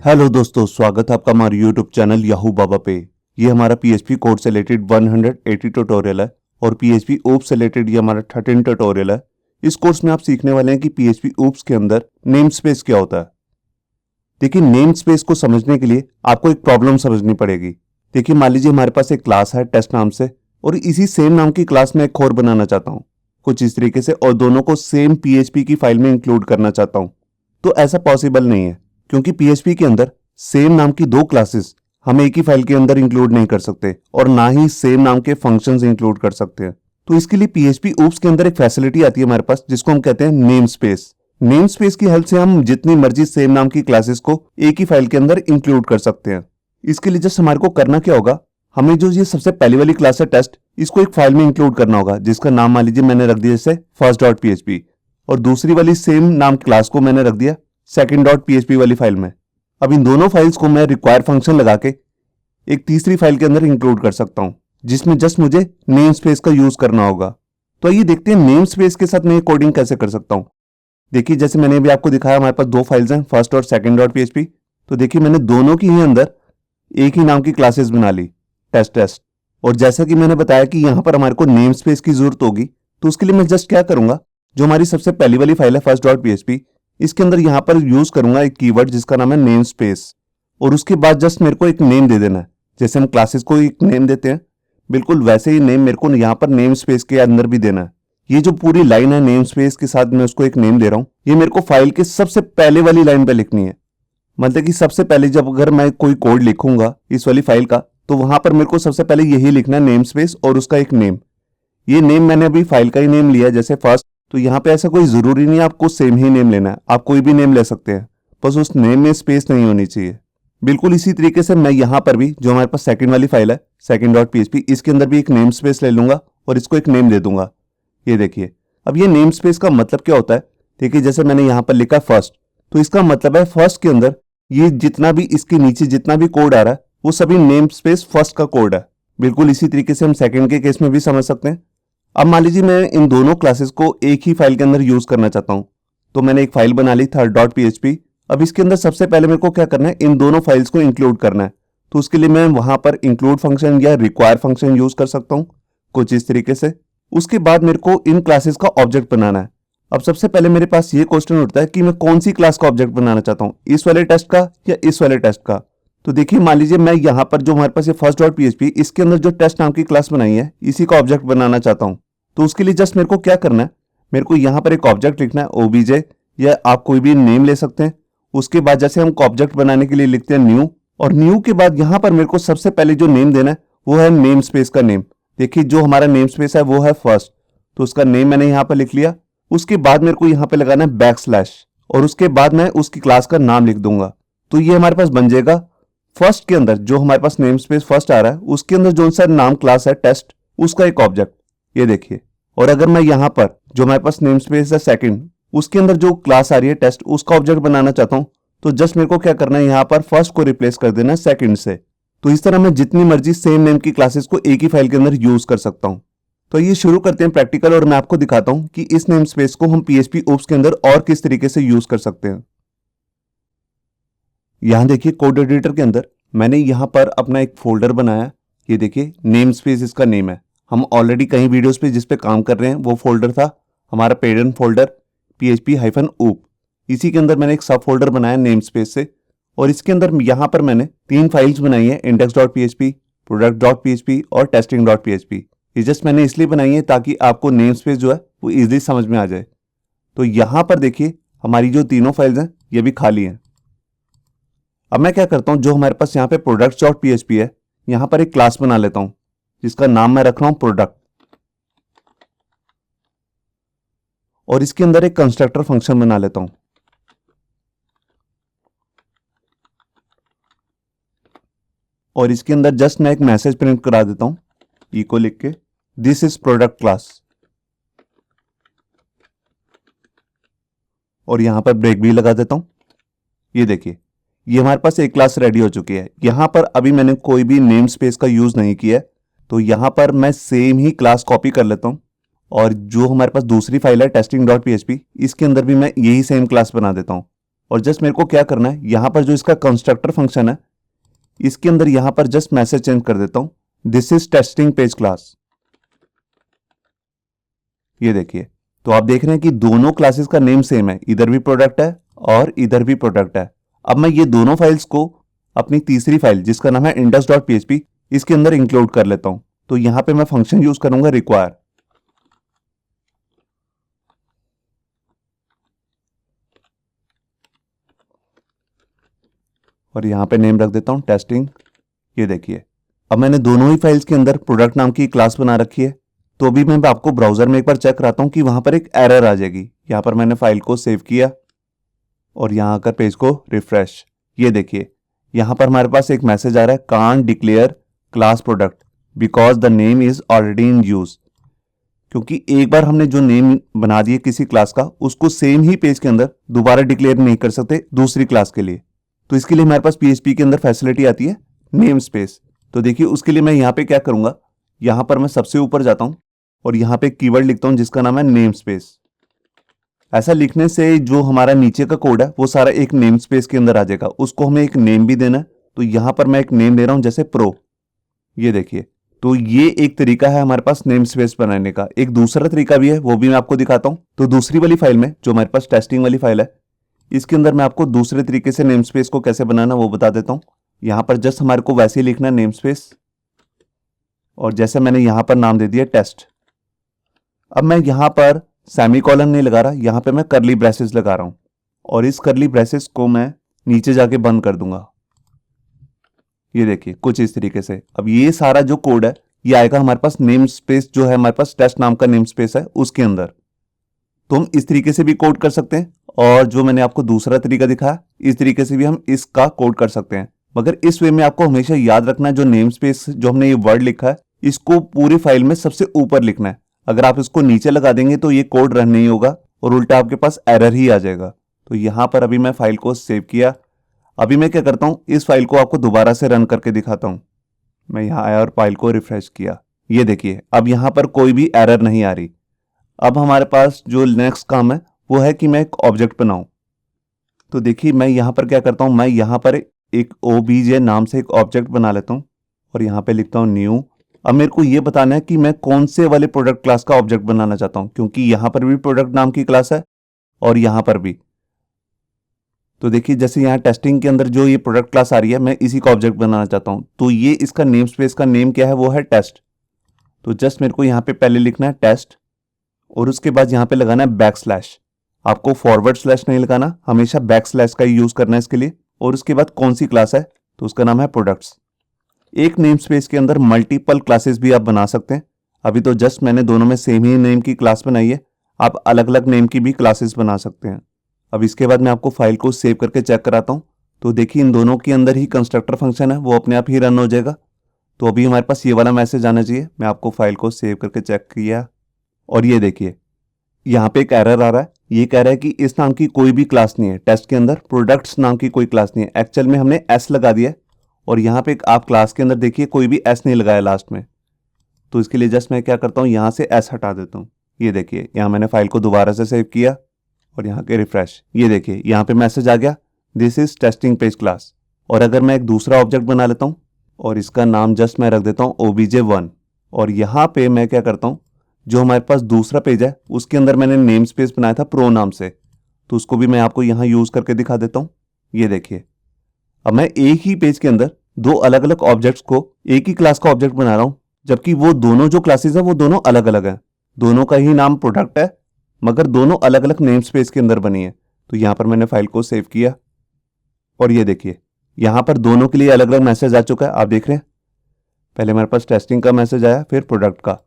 Hello दोस्तों, स्वागत है आपका हमारे यूट्यूब चैनल याहू बाबा पे। ये हमारा पीएचपी कोड से रिलेटेड 180 ट्यूटोरियल है और पीएचपी ओप से रिलेटेड ये हमारा 13 ट्यूटोरियल है। इस कोर्स में आप सीखने वाले हैं कि पीएचपी ओप्स के अंदर नेम स्पेस क्या होता है। देखिए, नेम स्पेस को समझने के लिए आपको एक प्रॉब्लम समझनी पड़ेगी। देखिए, मान लीजिए हमारे पास एक क्लास है टेस्ट नाम से और इसी सेम नाम की क्लास में एक और बनाना चाहता हूँ कुछ इस तरीके से, और दोनों को सेम पीएचपी की फाइल में इंक्लूड करना चाहता हूँ। तो ऐसा पॉसिबल नहीं है, क्योंकि पीएचपी के अंदर सेम नाम की दो क्लासेस हम एक ही फाइल के अंदर इंक्लूड नहीं कर सकते और ना ही सेम नाम के फंक्शंस इंक्लूड कर सकते हैं। तो इसके लिए पीएचपी ओप्स के अंदर एक फैसिलिटी आती है हमारे पास, जिसको हम कहते हैं नेम स्पेस। नेम स्पेस की हेल्प से हम जितनी मर्जी सेम नाम की क्लासेस को एक ही फाइल के अंदर इंक्लूड कर सकते हैं। इसके लिए जस्ट हमारे को करना क्या होगा, हमें जो ये सबसे पहली वाली क्लास है टेस्ट, इसको एक फाइल में इंक्लूड करना होगा जिसका नाम मान लीजिए मैंने रख दिया जैसे first.php, और दूसरी वाली सेम नाम क्लास को मैंने रख दिया second.php वाली फाइल में। अब इन दोनों फाइल्स को मैं रिक्वायर फंक्शन लगा के एक तीसरी फाइल के अंदर इंक्लूड कर सकता हूं, जिसमें जस्ट मुझे नेम स्पेस का यूज करना होगा। तो आइए देखते हैं नेम स्पेस के साथ मैं कोडिंग कैसे कर सकता हूं। देखिए, जैसे मैंने अभी आपको दिखाया, हमारे पास दो फाइल्स हैं, फर्स्ट और second.php। तो देखिए, मैंने दोनों की ही अंदर एक ही नाम की क्लासेस बना ली, टेस्ट। और जैसा कि मैंने बताया कि यहां पर हमारे को नेम स्पेस की जरूरत होगी, तो उसके लिए मैं जस्ट क्या करूंगा, जो हमारी सबसे पहली वाली फाइल है first.php, इसके अंदर यहां पर यूज करूंगा एक कीवर्ड जिसका नाम है नेम स्पेस, और उसके बाद जस्ट मेरे को एक नेम दे देना है। जैसे हम क्लासेस को एक नेम देते हैं, बिल्कुल वैसे ही नेम मेरे को यहां पर नेम स्पेस के अंदर भी देना है। ये जो पूरी लाइन है नेम स्पेस के साथ मैं उसको एक नेम दे रहा हूं, ये मेरे को फाइल के सबसे पहले वाली लाइन पे लिखनी है। मतलब कि सबसे पहले जब अगर मैं कोई कोड लिखूंगा इस वाली फाइल का, तो वहां पर मेरे को सबसे पहले यही लिखना है, नेम स्पेस और उसका एक नेम। ये नेम मैंने अभी फाइल का ही नेम लिया है, जैसे फर्स्ट। तो यहाँ पे ऐसा कोई जरूरी नहीं है आपको सेम ही नेम लेना है, आप कोई भी नेम ले सकते हैं, बस उस नेम में स्पेस नहीं होनी चाहिए। बिल्कुल इसी तरीके से मैं यहाँ पर भी जो हमारे पास सेकंड वाली फाइल है second.php, इसके अंदर भी एक नेम स्पेस ले लूंगा और इसको एक नेम दे दूंगा। ये देखिए, अब ये नेम स्पेस का मतलब क्या होता है। देखिए, जैसे मैंने यहाँ पर लिखा फर्स्ट, तो इसका मतलब है फर्स्ट के अंदर ये जितना भी इसके नीचे जितना भी कोड आ रहा है वो सभी नेम स्पेस फर्स्ट का कोड है। बिल्कुल इसी तरीके से हम सेकंड के केस में भी समझ सकते हैं। अब मान लीजिए मैं इन दोनों क्लासेस को एक ही फाइल के अंदर यूज करना चाहता हूं, तो मैंने एक फाइल बना ली third.php। अब इसके अंदर सबसे पहले मेरे को क्या करना है, इन दोनों फाइल्स को इंक्लूड करना है। तो उसके लिए मैं वहां पर इंक्लूड फंक्शन या रिक्वायर फंक्शन यूज कर सकता हूं कुछ इस तरीके से। उसके बाद मेरे को इन क्लासेस का ऑब्जेक्ट बनाना है। अब सबसे पहले मेरे पास ये क्वेश्चन उठता है कि मैं कौन सी क्लास का ऑब्जेक्ट बनाना चाहता हूँ, इस वाले टेस्ट का या इस वाले टेस्ट का। तो देखिए, मान लीजिए मैं यहाँ पर जो हमारे पास ये first.php, इसके अंदर जो टेस्ट नाम की क्लास बनाई है इसी का ऑब्जेक्ट बनाना चाहता हूँ। तो उसके लिए जस्ट मेरे को क्या करना है, मेरे को यहाँ पर एक ऑब्जेक्ट लिखना है obj, या आप कोई भी नेम ले सकते हैं। उसके बाद जैसे हम ऑब्जेक्ट बनाने के लिए लिखते हैं न्यू, और न्यू के बाद यहाँ पर मेरे को सबसे पहले जो नेम देना है वो है नेम स्पेस का नेम। देखिए, जो हमारा नेम स्पेस है वो है फर्स्ट, तो उसका नेम मैंने यहाँ पर लिख लिया। उसके बाद मेरे को यहाँ पे लगाना है बैकस्लैश, और उसके बाद मैं उसकी क्लास का नाम लिख दूंगा। तो ये हमारे पास बन जाएगा फर्स्ट के अंदर जो हमारे पास नेम स्पेस फर्स्ट आ रहा है उसके अंदर जो सा नाम क्लास है टेस्ट, उसका एक ऑब्जेक्ट। ये देखिए, और अगर मैं यहाँ पर जो हमारे पास नेम स्पेस है सेकंड, उसके अंदर जो क्लास आ रही है टेस्ट, उसका ऑब्जेक्ट बनाना चाहता हूँ, तो जस्ट मेरे को क्या करना है, यहाँ पर फर्स्ट को रिप्लेस कर देना है सेकंड से। तो इस तरह मैं जितनी मर्जी सेम नेम की क्लासेस को एक ही फाइल के अंदर यूज कर सकता हूँ। तो ये शुरू करते हैं प्रैक्टिकल, और मैं आपको दिखाता हूं कि इस नेम स्पेस को हम पीएचपी ओप्स के अंदर और किस तरीके से यूज कर सकते हैं। यहां देखिए, कोड एडिटर के अंदर मैंने यहां पर अपना एक फोल्डर बनाया। ये देखिए, नेम स्पेस इसका नेम है। हम ऑलरेडी कई वीडियोस पे जिस पे काम कर रहे हैं वो फोल्डर था हमारा पेरेंट फोल्डर php-oop। इसी के अंदर मैंने एक सब फोल्डर बनाया नेम स्पेस से, और इसके अंदर यहां पर मैंने 3 फाइल्स बनाई है, index.php, product.php और testing.php। ये जस्ट मैंने इसलिए बनाई है ताकि आपको नेम स्पेस जो है वो इजीली समझ में आ जाए। तो यहां पर देखिए, हमारी जो तीनों फाइल्स हैं ये भी खाली हैं। अब मैं क्या करता हूं, जो हमारे पास यहाँ पे products.php है, यहां पर एक क्लास बना लेता हूं जिसका नाम मैं रख रहा हूं प्रोडक्ट, और इसके अंदर एक कंस्ट्रक्टर फंक्शन बना लेता हूं। और इसके अंदर जस्ट मैं एक मैसेज प्रिंट करा देता हूं इको लिख के, दिस इज प्रोडक्ट क्लास, और यहां पर ब्रेक भी लगा देता हूं। ये देखिए, ये हमारे पास एक क्लास रेडी हो चुकी है। यहां पर अभी मैंने कोई भी नेम स्पेस का यूज नहीं किया है, तो यहां पर मैं सेम ही क्लास कॉपी कर लेता हूं, और जो हमारे पास दूसरी फाइल है testing.php, इसके अंदर भी मैं यही सेम क्लास बना देता हूं। और जस्ट मेरे को क्या करना है, यहाँ पर जो इसका कंस्ट्रक्टर फंक्शन है इसके अंदर यहाँ पर जस्ट मैसेज चेंज कर देता हूं, this is testing page class. ये देखिए, तो आप देख रहे हैं कि दोनों क्लासेस का नेम सेम है, इधर भी प्रोडक्ट है और इधर भी प्रोडक्ट है। अब मैं ये दोनों फाइल्स को अपनी तीसरी फाइल जिसका नाम है index.php इसके अंदर इंक्लूड कर लेता हूं। तो यहां पे मैं फंक्शन यूज करूंगा रिक्वायर, और यहां पे नेम रख देता हूं टेस्टिंग। ये देखिए, अब मैंने दोनों ही फाइल्स के अंदर प्रोडक्ट नाम की क्लास बना रखी है। तो अभी मैं आपको ब्राउजर में एक बार चेक कराता हूं कि वहां पर एक एरर आ जाएगी। यहां पर मैंने फाइल को सेव किया और यहां आकर पेज को रिफ्रेश, ये देखिए यहां पर हमारे पास एक मैसेज आ रहा है, can't declare class product because the name is already in use. क्योंकि एक बार हमने जो नेम बना दिए किसी क्लास का, उसको सेम ही पेज के अंदर दोबारा डिक्लेयर नहीं कर सकते दूसरी क्लास के लिए। तो इसके लिए हमारे पास पीएचपी के अंदर फैसिलिटी आती है नेम स्पेस। तो देखिए उसके लिए मैं यहाँ पे क्या करूंगा, यहाँ पर मैं सबसे ऊपर जाता हूँ और यहाँ पे कीवर्ड लिखता हूँ जिसका नाम है नेम स्पेस। ऐसा लिखने से जो हमारा नीचे का कोड है वो सारा एक नेम स्पेस के अंदर आ जाएगा, उसको हमें एक नेम भी देना है। तो यहाँ पर मैं एक नेम दे रहा हूँ जैसे प्रो। ये देखिए, तो ये एक तरीका है हमारे पास नेम स्पेस बनाने का। एक दूसरा तरीका भी है, वो भी मैं आपको दिखाता हूं। तो दूसरी वाली फाइल में जो हमारे पास टेस्टिंग वाली फाइल है, इसके अंदर मैं आपको दूसरे तरीके से नेम स्पेस को कैसे बनाना वो बता देता हूं। यहां पर जस्ट हमारे को वैसे ही लिखना है नेम स्पेस, और जैसे मैंने यहां पर नाम दे दिया टेस्ट। अब मैं यहां पर सेमीकोलन नहीं लगा रहा, यहां पर मैं करली ब्रेसेस लगा रहा हूं, और इस करली ब्रेसेस को मैं नीचे जाके बंद कर दूंगा। ये देखिए कुछ इस तरीके से। अब ये सारा जो कोड है ये आएगा हमारे पास नेम स्पेस, जो है हमारे पास टेस्ट नाम का नेम स्पेस है उसके अंदर। तो हम इस तरीके से भी कोड कर सकते हैं, और जो मैंने आपको दूसरा तरीका दिखाया इस तरीके से भी हम इसका कोड कर सकते हैं। मगर इस वे में आपको हमेशा याद रखना है, जो नेम स्पेस जो हमने ये वर्ड लिखा है इसको पूरी फाइल में सबसे ऊपर लिखना है। अगर आप इसको नीचे लगा देंगे तो ये कोड रन नहीं होगा और उल्टा आपके पास एरर ही आ जाएगा। तो यहां पर अभी मैं फाइल को सेव किया। अभी मैं क्या करता हूं, इस फाइल को आपको दोबारा से रन करके दिखाता हूं। मैं यहां आया और फाइल को रिफ्रेश किया। ये देखिए अब यहां पर कोई भी एरर नहीं आ रही। अब हमारे पास जो नेक्स्ट काम है वो है कि मैं एक ऑब्जेक्ट बनाऊं। तो देखिए मैं यहां पर क्या करता हूं, मैं यहां पर एक ओबीजे नाम से एक ऑब्जेक्ट बना लेता हूं और यहां पे लिखता हूं न्यू। अब मेरे को ये बताना है कि मैं कौन से वाले प्रोडक्ट क्लास का ऑब्जेक्ट बनाना चाहता हूं, क्योंकि यहां पर भी प्रोडक्ट नाम की क्लास है और यहां पर भी। तो देखिए जैसे यहाँ टेस्टिंग के अंदर जो ये प्रोडक्ट क्लास आ रही है, मैं इसी का ऑब्जेक्ट बनाना चाहता हूँ। तो ये इसका नेम स्पेस का नेम क्या है, वो है टेस्ट। तो जस्ट मेरे को यहाँ पे पहले लिखना है टेस्ट, और उसके बाद यहाँ पे लगाना है बैक स्लैश। आपको फॉरवर्ड स्लैश नहीं लगाना, हमेशा बैक स्लैश का यूज करना है इसके लिए। और उसके बाद कौन सी क्लास है, तो उसका नाम है प्रोडक्ट्स। एक नेम स्पेस के अंदर मल्टीपल क्लासेस भी आप बना सकते हैं। अभी तो जस्ट मैंने दोनों में सेम ही नेम की क्लास बनाई है, आप अलग अलग नेम की भी क्लासेस बना सकते हैं। अब इसके बाद मैं आपको फाइल को सेव करके चेक कराता हूं। तो देखिए इन दोनों के अंदर ही कंस्ट्रक्टर फंक्शन है, वो अपने आप ही रन हो जाएगा। तो अभी हमारे पास ये वाला मैसेज आना चाहिए। मैं आपको फाइल को सेव करके चेक किया और ये देखिए यहाँ पे एक एरर आ रहा है। ये कह रहा है कि इस नाम की कोई भी क्लास नहीं है टेस्ट के अंदर, प्रोडक्ट्स नाम की कोई क्लास नहीं है। एक्चुअल में हमने एस लगा दिया है, और यहाँ पे आप क्लास के अंदर देखिए कोई भी एस नहीं लगाया लास्ट में। तो इसके लिए जस्ट मैं क्या करता हूँ, यहाँ से एस हटा देता हूँ। ये देखिए यहाँ मैंने फाइल को दोबारा से सेव किया और यहाँ के रिफ्रेश, ये देखिए यहाँ पे मैसेज आ गया this is testing page class. और अगर मैं एक दूसरा ऑब्जेक्ट बना लेता हूँ और इसका नाम जस्ट मैं रख देता हूँ obj1, और यहाँ पे मैं क्या करता हूँ, जो हमारे पास दूसरा पेज है उसके अंदर मैंने नेम स्पेस बनाया था प्रो नाम से, तो उसको भी मैं आपको यहाँ यूज करके दिखा देता हूँ। ये देखिए अब मैं एक ही पेज के अंदर दो अलग अलग ऑब्जेक्ट्स को एक ही क्लास का ऑब्जेक्ट बना रहा हूँ, जबकि वो दोनों जो क्लासेस है वो दोनों अलग अलग हैं। दोनों का ही नाम प्रोडक्ट है, मगर दोनों अलग अलग नेम स्पेस के अंदर बनी है। तो यहाँ पर मैंने फाइल को सेव किया और ये देखिए यहाँ पर दोनों के लिए अलग अलग मैसेज आ चुका है। आप देख रहे हैं पहले हमारे पास टेस्टिंग का मैसेज आया, फिर प्रोडक्ट का।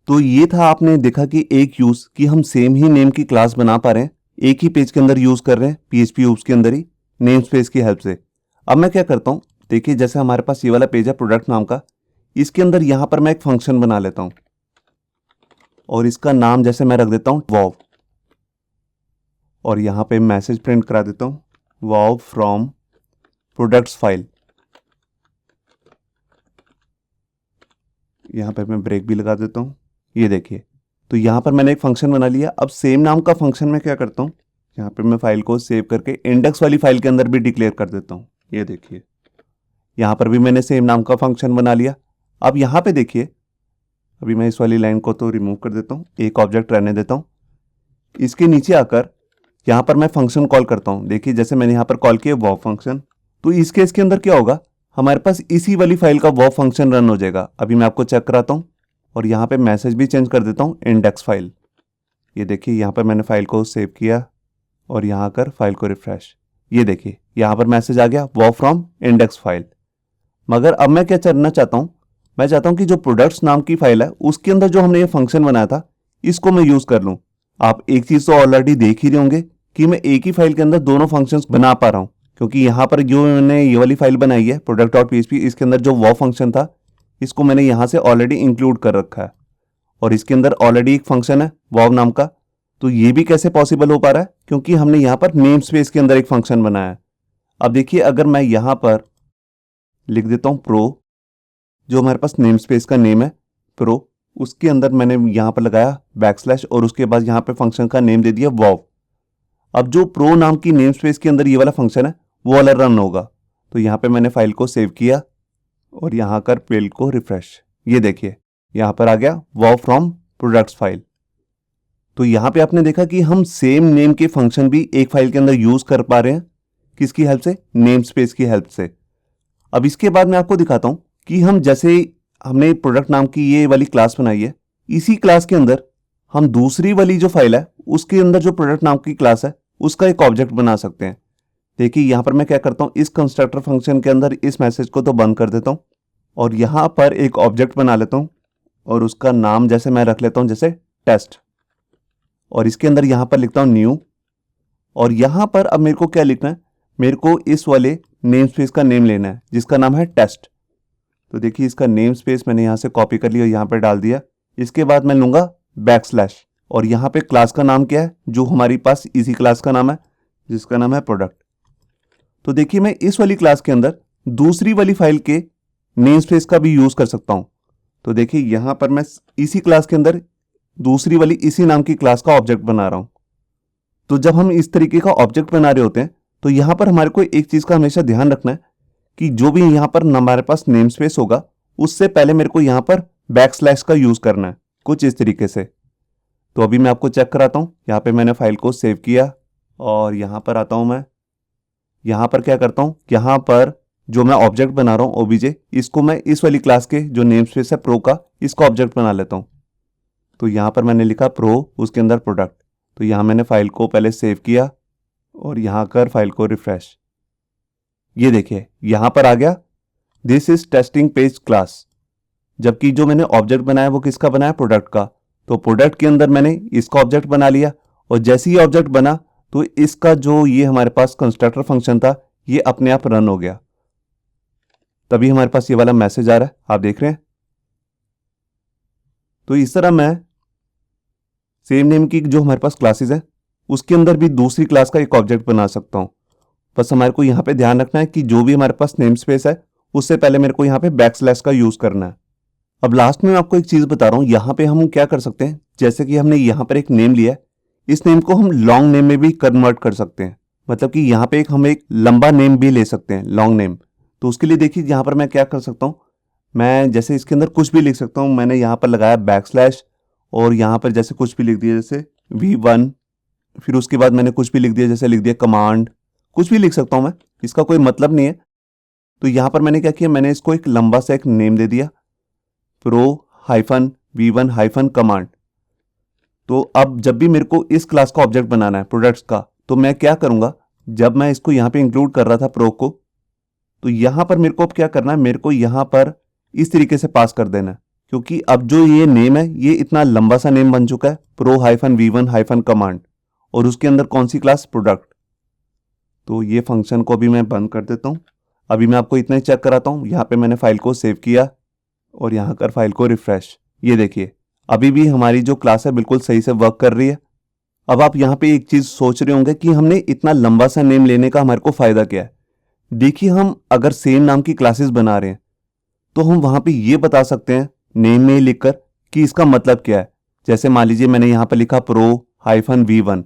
तो ये था, आपने देखा कि एक यूज कि हम सेम ही नेम की क्लास बना पा रहे हैं, एक ही पेज के अंदर यूज कर रहे हैं पीएचपी ओप्स के अंदर ही नेम स्पेस की हेल्प से। अब मैं क्या करता हूँ, देखिए जैसे हमारे पास ये वाला पेज है प्रोडक्ट नाम का, इसके अंदर यहां पर मैं एक फंक्शन बना लेता हूं और इसका नाम जैसे मैं रख देता हूं वाव, और यहां पे मैसेज प्रिंट करा देता हूं वाव फ्रॉम प्रोडक्ट्स फाइल। यहां पे मैं ब्रेक भी लगा देता हूं। ये देखिए तो यहां पर मैंने एक फंक्शन बना लिया। अब सेम नाम का फंक्शन मैं क्या करता हूं, यहाँ पे मैं फाइल को सेव करके इंडेक्स वाली फाइल के अंदर भी डिक्लेयर कर देता हूँ। ये देखिए यहाँ पर भी मैंने सेम नाम का फंक्शन बना लिया। अब यहाँ पे देखिए, अभी मैं इस वाली लाइन को तो रिमूव कर देता हूँ, एक ऑब्जेक्ट रहने देता हूँ। इसके नीचे आकर यहाँ पर मैं फंक्शन कॉल करता हूँ। देखिए जैसे मैंने यहाँ पर कॉल किया वॉव फंक्शन, तो इस केस के अंदर क्या होगा, हमारे पास इसी वाली फाइल का वॉव फंक्शन रन हो जाएगा। अभी मैं आपको चेक कराता हूँ और यहाँ पे मैसेज भी चेंज कर देता हूँ, इंडेक्स फाइल। ये देखिए यहाँ पर मैंने फाइल को सेव किया और यहाँ आकर फाइल को रिफ्रेश, ये देखिए यहाँ पर मैसेज आ गया वॉव फ्रॉम इंडेक्स फाइल। मगर अब मैं क्या करना चाहता हूँ, मैं चाहता हूँ कि जो प्रोडक्ट्स नाम की फाइल है उसके अंदर जो हमने ये फंक्शन बनाया था इसको मैं यूज कर लूँ। आप एक चीज तो ऑलरेडी देख ही रहे होंगे कि मैं एक ही फाइल के अंदर दोनों फंक्शंस बना पा रहा हूँ, क्योंकि यहाँ पर जो मैंने ये वाली फाइल बनाई है product.php, इसके अंदर जो वॉव फंक्शन था इसको मैंने यहाँ से ऑलरेडी इंक्लूड कर रखा है और इसके अंदर ऑलरेडी एक फंक्शन है वॉव नाम का। तो ये भी कैसे पॉसिबल हो पा रहा है, क्योंकि हमने यहाँ पर नेम स्पेस के अंदर एक फंक्शन बनाया है। अब देखिए अगर मैं यहाँ पर लिख देता हूँ प्रो, जो हमारे पास नेम स्पेस का नेम है प्रो, उसके अंदर मैंने यहाँ पर लगाया बैकस्लैश और उसके बाद यहाँ पे फंक्शन का नेम दे दिया वॉव। अब जो प्रो नाम की नेम स्पेस के अंदर ये वाला फंक्शन है वो वाला रन होगा। तो यहाँ पे मैंने फाइल को सेव किया और यहाँ कर पेल को रिफ्रेश, ये देखिए यहाँ पर आ गया वॉव फ्रॉम प्रोडक्ट्स फाइल। तो यहाँ पे आपने देखा कि हम सेम नेम के फंक्शन भी एक फाइल के अंदर यूज कर पा रहे हैं, किसकी हेल्प से, नेम स्पेस की हेल्प से। अब इसके बाद मैं आपको दिखाता हूँ कि हम जैसे हमने प्रोडक्ट नाम की ये वाली क्लास बनाई है, इसी क्लास के अंदर हम दूसरी वाली जो फाइल है उसके अंदर जो प्रोडक्ट नाम की क्लास है उसका एक ऑब्जेक्ट बना सकते हैं। देखिए यहाँ पर मैं क्या करता हूँ, इस कंस्ट्रक्टर फंक्शन के अंदर इस मैसेज को तो बंद कर देता हूँ और यहाँ पर एक ऑब्जेक्ट बना लेता हूँ और उसका नाम जैसे मैं रख लेता हूँ जैसे टेस्ट, और इसके अंदर यहाँ पर लिखता हूँ न्यू। और यहाँ पर अब मेरे को क्या लिखना है, मेरे को इस वाले नेम स्पेस का नेम लेना है जिसका नाम है टेस्ट। तो देखिए इसका नेम स्पेस मैंने यहाँ से कॉपी कर लिया और यहाँ पर डाल दिया। इसके बाद मैं लूँगा बैकस्लैश और यहाँ पे क्लास का नाम क्या है, जो हमारी पास इसी क्लास का नाम है जिसका नाम है प्रोडक्ट। तो देखिए मैं इस वाली क्लास के अंदर दूसरी वाली फाइल के नेम स्पेस का भी यूज कर सकता हूं। तो देखिए यहां पर मैं इसी क्लास के अंदर दूसरी वाली इसी नाम की क्लास का ऑब्जेक्ट बना रहा हूं। तो जब हम इस तरीके का ऑब्जेक्ट बना रहे होते हैं तो यहां पर हमारे को एक चीज का हमेशा ध्यान रखना है कि जो भी यहां पर हमारे पास नेम स्पेस होगा उससे पहले मेरे को यहां पर बैकस्लैश का यूज करना है, कुछ इस तरीके से। तो अभी मैं आपको चेक कराता हूं। यहाँ पे मैंने फाइल को सेव किया और यहाँ पर आता हूं मैं। यहाँ पर क्या करता हूं, यहाँ पर जो मैं ऑब्जेक्ट बना रहा हूं ओबीजे, इसको मैं इस वाली क्लास के जो नेम स्पेस है प्रो का, इसका ऑब्जेक्ट बना लेता हूं। तो यहाँ पर मैंने लिखा प्रो, उसके अंदर प्रोडक्ट। तो यहाँ मैंने फाइल को पहले सेव किया और यहाँ कर फाइल को रिफ्रेश, ये देखिए यहाँ पर आ गया this is testing page class, जबकि जो मैंने ऑब्जेक्ट बनाया वो किसका बनाया, प्रोडक्ट का। तो प्रोडक्ट के अंदर मैंने इसका ऑब्जेक्ट बना लिया और जैसे ही ऑब्जेक्ट बना तो इसका जो ये हमारे पास कंस्ट्रक्टर फंक्शन था ये अपने आप रन हो गया। तभी हमारे पास ये वाला मैसेज आ रहा है, आप देख रहे हैं। तो इस तरह मैं सेम नेम की जो हमारे पास क्लासेस है उसके अंदर भी दूसरी क्लास का एक ऑब्जेक्ट बना सकता हूं। बस हमारे को यहाँ पे ध्यान रखना है कि जो भी हमारे पास नेम स्पेस है उससे पहले मेरे को यहाँ पे बैकस्लैश का यूज करना है। अब लास्ट में मैं आपको एक चीज बता रहा हूं, यहाँ पे हम क्या कर सकते हैं, जैसे कि हमने यहाँ पर एक नेम लिया है, इस नेम को हम लॉन्ग नेम में भी कन्वर्ट कर सकते हैं। मतलब कि यहाँ पे हम एक लंबा नेम भी ले सकते हैं, लॉन्ग नेम। तो उसके लिए देखिए यहाँ पर मैं क्या कर सकता हूँ, मैं जैसे इसके अंदर कुछ भी लिख सकता हूँ। मैंने यहाँ पर लगाया बैकस्लैश और यहाँ पर जैसे कुछ भी लिख दिया जैसे V1, फिर उसके बाद मैंने कुछ भी लिख दिया जैसे लिख दिया कमांड, कुछ भी लिख सकता हूँ मैं, इसका कोई मतलब नहीं है। तो यहाँ पर मैंने क्या किया, मैंने इसको एक लंबा सा एक नेम दे दिया, pro-v1 कमांड। तो अब जब भी मेरे को इस क्लास का ऑब्जेक्ट बनाना है प्रोडक्ट्स का, तो मैं क्या करूंगा, जब मैं इसको यहाँ पे इंक्लूड कर रहा था प्रो को, तो यहाँ पर मेरे को अब क्या करना है, मेरे को यहाँ पर इस तरीके से पास कर देना है, क्योंकि अब जो ये नेम है ये इतना लंबा सा नेम बन चुका है, pro-v1 कमांड, और उसके अंदर कौन सी क्लास, प्रोडक्ट। तो ये फंक्शन को भी मैं बंद कर देता हूँ। अभी मैं आपको इतना ही चेक कराता हूँ। यहाँ पे मैंने फाइल को सेव किया और यहाँ कर फाइल को रिफ्रेश, ये देखिए अभी भी हमारी जो क्लास है बिल्कुल सही से वर्क कर रही है। अब आप यहाँ पे एक चीज सोच रहे होंगे कि हमने इतना लंबा सा नेम लेने का हमारे को फायदा क्या है। देखिए हम अगर सेम नाम की क्लासेस बना रहे हैं तो हम वहां पे ये बता सकते हैं नेम में ही लिखकर कि इसका मतलब क्या है। जैसे मान लीजिए मैंने यहाँ पर लिखा pro-v1,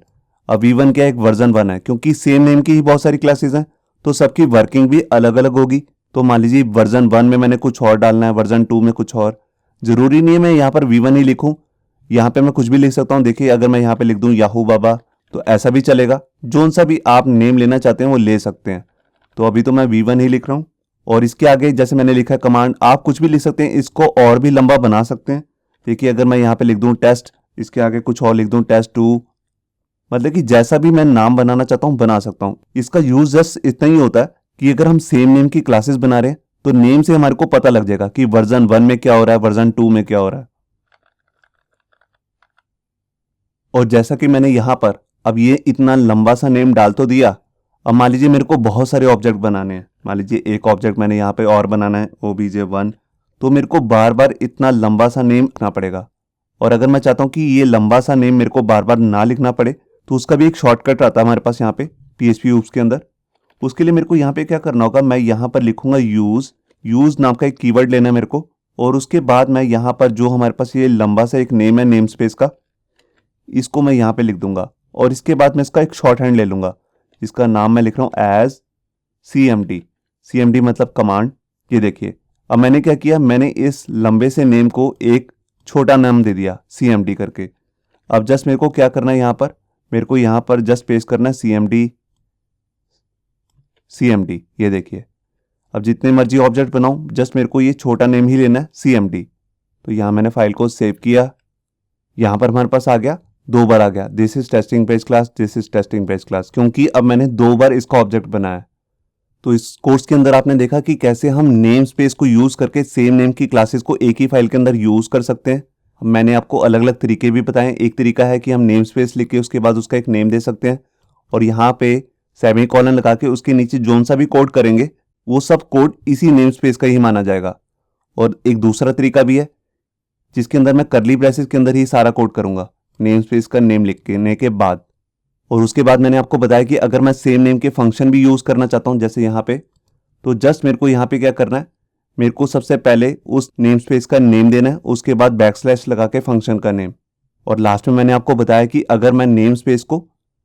अब V1 क्या एक वर्जन 1 है, क्योंकि सेम नेम की ही बहुत सारी क्लासेस हैं तो सबकी वर्किंग भी अलग अलग होगी। तो मान लीजिए वर्जन 1 में मैंने कुछ और डालना है, वर्जन 2 में कुछ और। जरूरी नहीं है मैं यहाँ पर V1 ही लिखूं, यहाँ पे मैं कुछ भी लिख सकता हूँ। देखिए अगर मैं यहाँ पे लिख दूं याहू बाबा तो ऐसा भी चलेगा, जोन सा भी आप नेम लेना चाहते हैं वो ले सकते हैं। तो अभी तो मैं V1 ही लिख रहा हूँ। और इसके आगे जैसे मैंने लिखा है कमांड, आप कुछ भी लिख सकते हैं, इसको और भी लंबा बना सकते हैं। देखिए अगर मैं यहाँ पे लिख दूं टेस्ट, इसके आगे कुछ और लिख दूं test2, मतलब कि जैसा भी मैं नाम बनाना चाहता हूँ बना सकता हूँ। इसका यूज जस्ट इतना ही होता है कि अगर हम सेम नेम की क्लासेस बना रहे हैं तो नेम से हमारे को पता लग जाएगा कि वर्जन 1 में क्या हो रहा है, वर्जन 2 में क्या हो रहा है। और जैसा कि मैंने यहाँ पर अब ये इतना लंबा सा नेम डाल तो दिया, अब मान लीजिए मेरे को बहुत सारे ऑब्जेक्ट बनाने हैं। मान लीजिए एक ऑब्जेक्ट मैंने यहाँ पे और बनाना है obj1, तो मेरे को बार बार इतना लंबा सा नेम लिखना पड़ेगा। और अगर मैं चाहता हूँ कि ये लंबा सा नेम मेरे को बार बार ना लिखना पड़े तो उसका भी एक शॉर्टकट आता है हमारे पास यहाँ पे PHP oops के अंदर। उसके लिए मेरे को यहाँ पे क्या करना होगा, मैं यहाँ पर लिखूंगा यूज नाम का एक कीवर्ड लेना है मेरे को। और उसके बाद मैं यहाँ पर जो हमारे पास ये लंबा सा एक नेम है नेम स्पेस का, इसको मैं यहाँ पे लिख दूंगा। और इसके बाद मैं इसका एक शॉर्ट हैंड ले लूंगा, इसका नाम मैं लिख रहा हूँ एज CMD मतलब कमांड। ये देखिए अब मैंने क्या किया, मैंने इस लंबे से नेम को एक छोटा नाम दे दिया CMD करके। अब जस्ट मेरे को क्या करना है, यहाँ पर मेरे को यहाँ पर जस्ट पेस्ट करना है CMD। ये देखिए अब जितने मर्जी ऑब्जेक्ट बनाऊं जस्ट मेरे को ये छोटा नेम ही लेना है CMD। तो यहाँ मैंने फाइल को सेव किया, यहाँ पर हमारे पास आ गया, 2 बार आ गया this is testing page class, this is testing page class, क्योंकि अब मैंने 2 बार इसका ऑब्जेक्ट बनाया। तो इस कोर्स के अंदर आपने देखा कि कैसे हम नेम स्पेस को यूज करके सेम नेम की क्लासेस को एक ही फाइल के अंदर यूज कर सकते हैं। मैंने आपको अलग अलग तरीके भी बताए। एक तरीका है कि हम नेम स्पेस लिख के उसके बाद उसका एक नेम दे सकते हैं और यहाँ पे सेमीकोलन लगा के उसके नीचे जोन सा भी कोड करेंगे वो सब कोड इसी नेम स्पेस का ही माना जाएगा। और एक दूसरा तरीका भी है जिसके अंदर मैं करली ब्रेसेस के अंदर ही सारा कोड करूंगा नेम स्पेस का नेम लिखने के बाद। और उसके बाद मैंने आपको बताया कि अगर मैं सेम नेम के फंक्शन भी यूज करना चाहता हूं जैसे यहाँ पे, तो जस्ट मेरे को यहाँ पे क्या करना है, मेरे को सबसे पहले उस नेम स्पेस का नेम देना है, उसके बाद बैकस्लैश लगा के फंक्शन का नेम। और लास्ट में मैंने आपको बताया कि अगर मैं नेम स्पेस को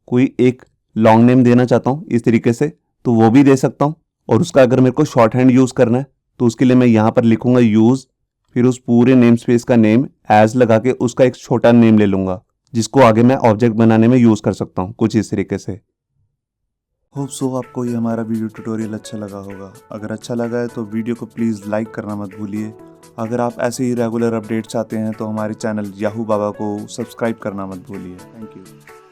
कोई एक लॉन्ग नेम देना चाहता हूँ इस तरीके से तो वो भी दे सकता हूँ। और उसका अगर मेरे को शॉर्ट हैंड यूज करना है तो उसके लिए मैं यहाँ पर लिखूंगा यूज, फिर उस पूरे नेम स्पेस का नेम एज लगा के उसका एक छोटा नेम ले लूंगा जिसको आगे मैं ऑब्जेक्ट बनाने में यूज कर सकता हूँ कुछ इस तरीके से। होप सो आपको ये हमारा वीडियो ट्यूटोरियल अच्छा लगा होगा। अगर अच्छा लगा है तो वीडियो को प्लीज़ लाइक करना मत भूलिए। अगर आप ऐसे ही रेगुलर अपडेट चाहते हैं तो हमारे चैनल याहू बाबा को सब्सक्राइब करना मत भूलिए। Thank you.